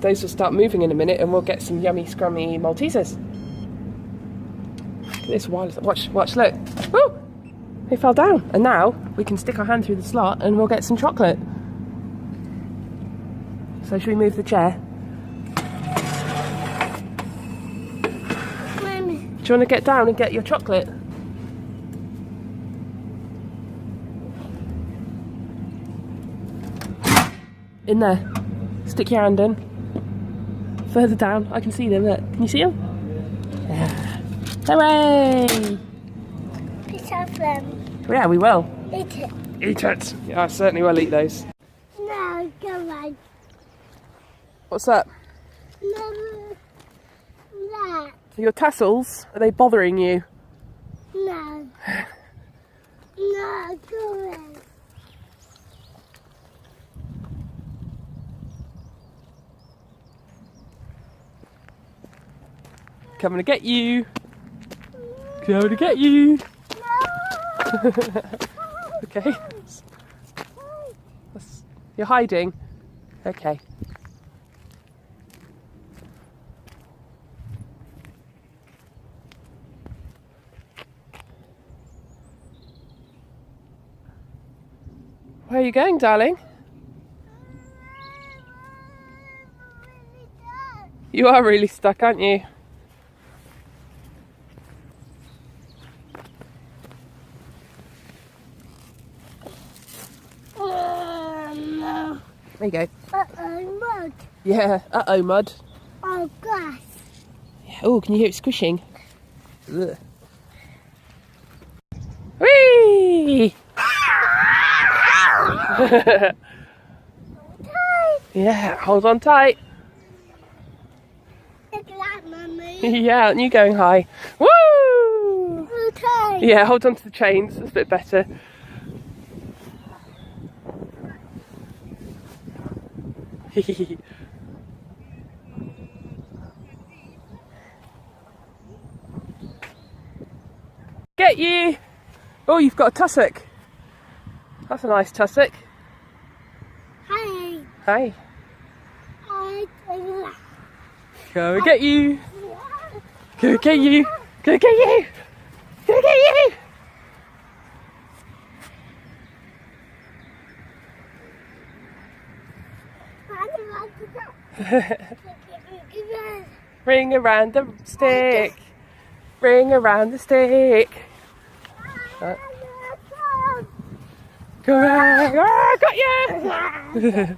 those will start moving in a minute and we'll get some yummy, scrummy Maltesers. Look at this wireless. Watch, look. Woo! They fell down. And now we can stick our hand through the slot and we'll get some chocolate. So should we move the chair? Mommy. Do you want to get down and get your chocolate? In there. Stick your hand in. Further down. I can see them. Look. Can you see them? Yeah. Hooray! Let's have them. Yeah, we will. Eat it. Eat it. Yeah, I certainly will eat those. No, come on. What's that? No, that. Your tassels? Are they bothering you? No. No, come on. Coming to get you. Coming to get you. No. Okay. You're hiding? Okay. Where are you going, darling? You are really stuck, aren't you? No. There you go. Uh-oh, mud. Yeah. Uh-oh, mud. Oh, grass. Yeah. Oh, can you hear it squishing? Ugh. Whee! Yeah, hold on tight. Look at that, Mummy. Yeah, and you going high. Woo! Okay. Yeah, hold on to the chains. That's a bit better. Get you! Oh, you've got a tussock. That's a nice tussock. Hi. Hi. I Go and get you. Go and get you. Go and get you. Go and get you. Ring around the stick. Ring around the stick. Go around. Ah, got you.